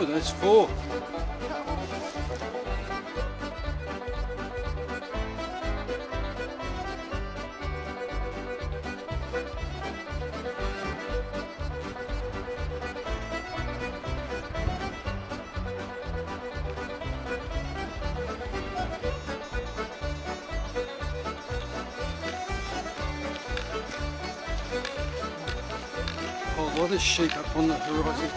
Oh, that's 4. A lot of sheep up on the horizon.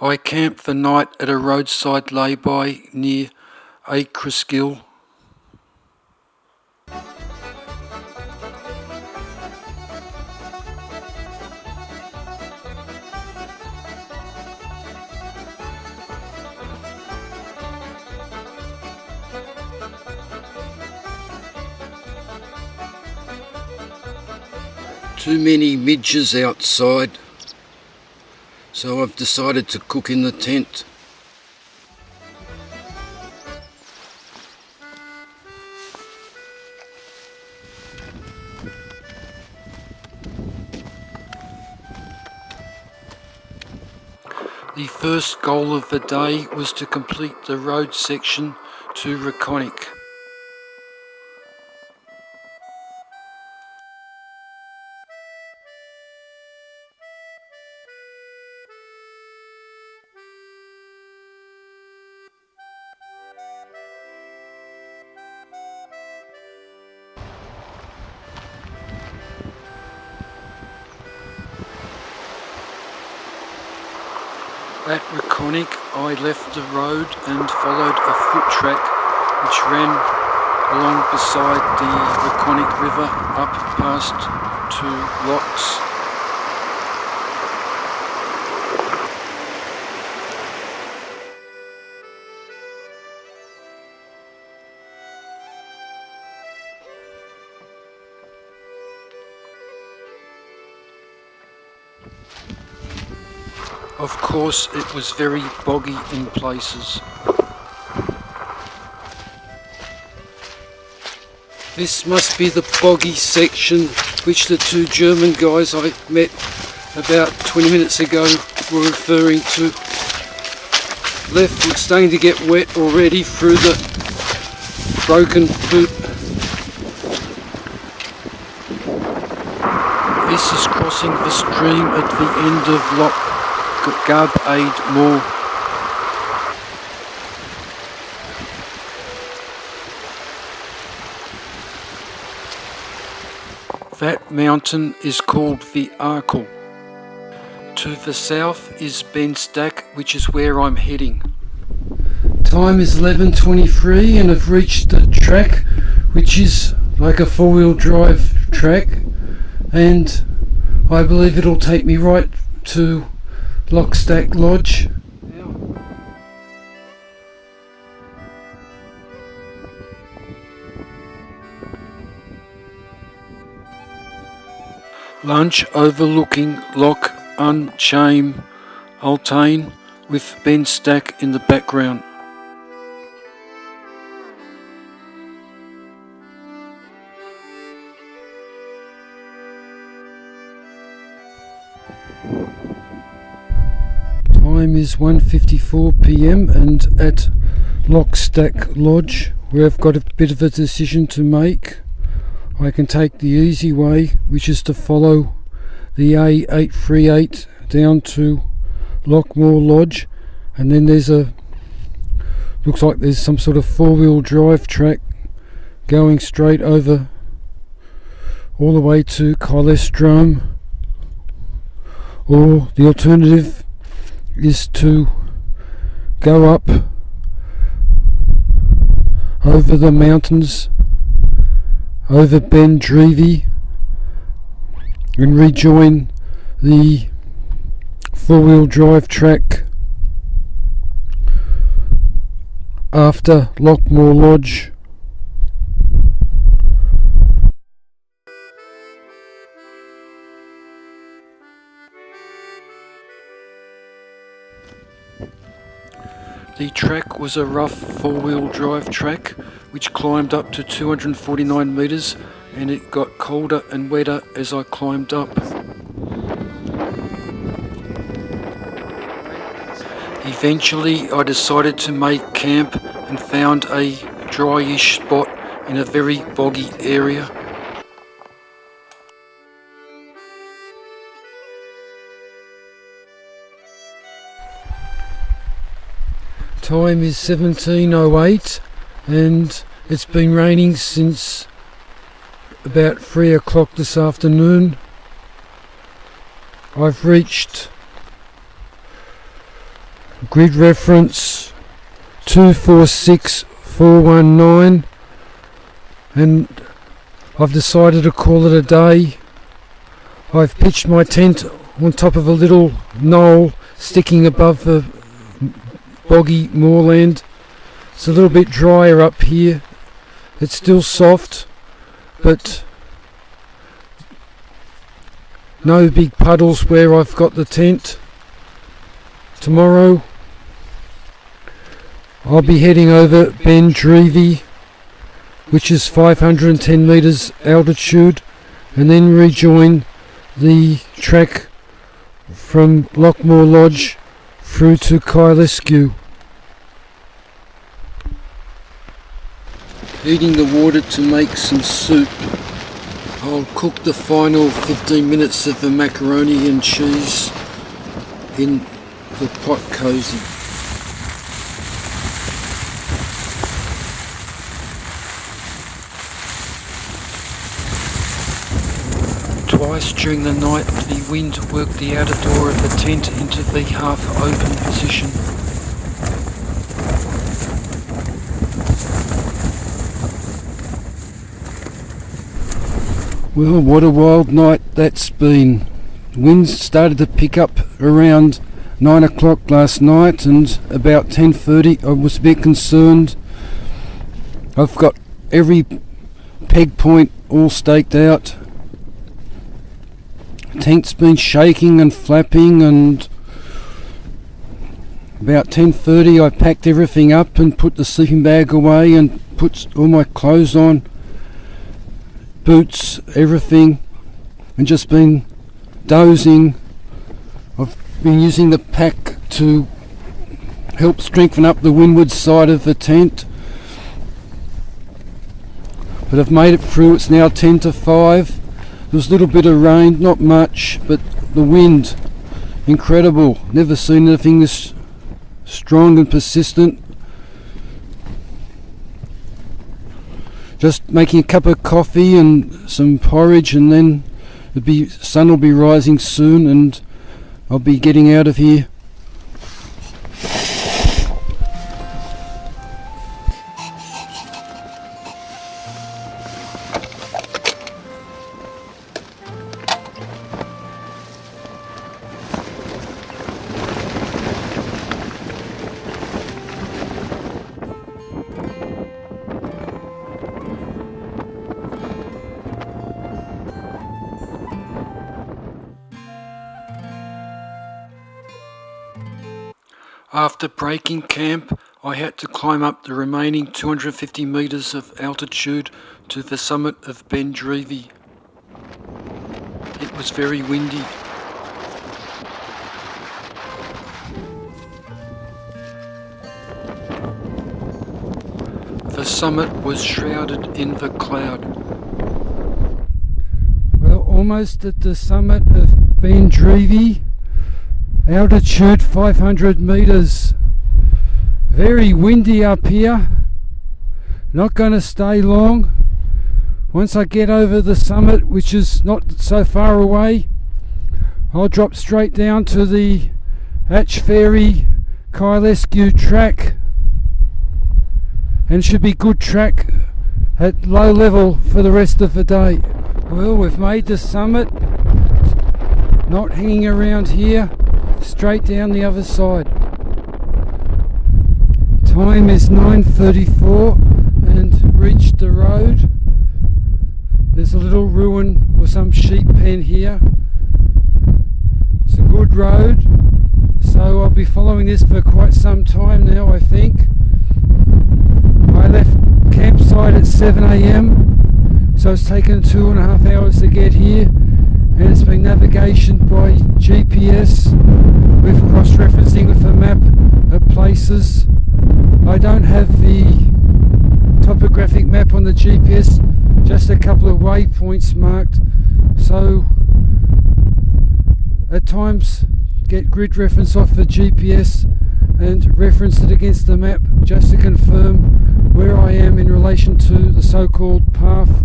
I camped the night at a roadside lay-by near Acreskill. Too many midges outside, so I've decided to cook in the tent. The first goal of the day was to complete the road section to Rhiconich. Rhiconich, I left the road and followed a foot track which ran along beside the Rhiconich River up past 2 locks. Of course, it was very boggy in places. This must be the boggy section which the 2 German guys I met about 20 minutes ago were referring to. Left foot starting to get wet already through the broken boot. This is crossing the stream at the end of Loch Garb-Aid Moor. That mountain is called the Arkle. To the south is Ben Stack, which is where I'm heading. Time is 11:23 and I've reached the track, which is like a 4-wheel drive track, and I believe it'll take me right to Lochstack Lodge. Lunch overlooking Loch Unchaim Altain with Ben Stack in the background. Time is 1:54 PM and at Lochstack Lodge, where I've got a bit of a decision to make. I can take the easy way, which is to follow the A838 down to Lochmoor Lodge, and then looks like there's some sort of 4-wheel drive track going straight over all the way to Kinlochbervie, or the alternative is to go up over the mountains, over Ben Dreavie, and rejoin the 4-wheel drive track after Lochmoor Lodge. The track was a rough 4-wheel drive track which climbed up to 249 metres, and it got colder and wetter as I climbed up. Eventually I decided to make camp and found a dryish spot in a very boggy area. Time is 17:08 and it's been raining since about 3 o'clock this afternoon. I've reached grid reference 246419 and I've decided to call it a day. I've pitched my tent on top of a little knoll sticking above the boggy moorland. It's a little bit drier up here. It's still soft, but no big puddles where I've got the tent. Tomorrow I'll be heading over Ben Dreavie, which is 510 metres altitude, and then rejoin the track from Lochmoor Lodge through to Kinlochbervie. Heating the water to make some soup. I'll cook the final 15 minutes of the macaroni and cheese in the pot cosy. Twice during the night the wind worked the outer door of the tent into the half open position. Well, what a wild night that's been. Winds started to pick up around 9 o'clock last night, and about 10:30 I was a bit concerned. I've got every peg point all staked out. Tent's been shaking and flapping, and about 10:30 I packed everything up and put the sleeping bag away and put all my clothes on, boots, everything, and just been dozing. I've been using the pack to help strengthen up the windward side of the tent, but I've made it through. It's now 10 to 5. There was a little bit of rain, not much, but the wind, incredible. Never seen anything this strong and persistent. Just making a cup of coffee and some porridge, and then the sun will be rising soon and I'll be getting out of here. After breaking camp, I had to climb up the remaining 250 metres of altitude to the summit of Ben Dreavie. It was very windy. The summit was shrouded in the cloud. Well, almost at the summit of Ben Dreavie. Altitude 500 metres. Very windy up here. Not going to stay long. Once I get over the summit, which is not so far away, I'll drop straight down to the Hatch Ferry Kinlochbervie track, and should be good track at low level for the rest of the day. Well, we've made the summit. Not hanging around here. Straight down the other side. Time is 9:34 and reached the road. There's a little ruin or some sheep pen here. It's a good road, so I'll be following this for quite some time now, I think. I left campsite at 7 a.m, so it's taken 2.5 hours to get here, and it's been navigation by GPS with cross-referencing with a map of places. I don't have the topographic map on the GPS, just a couple of waypoints marked, so at times get grid reference off the GPS and reference it against the map just to confirm where I am in relation to the so-called path.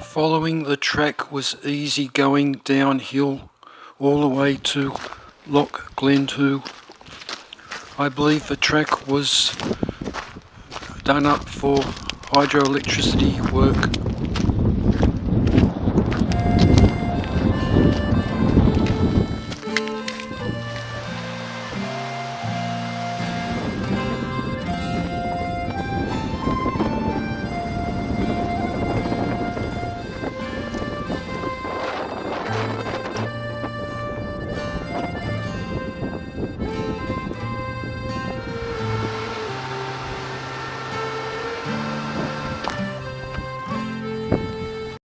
Following the track was easy going downhill all the way to Loch Glendu. I believe the track was done up for hydroelectricity work.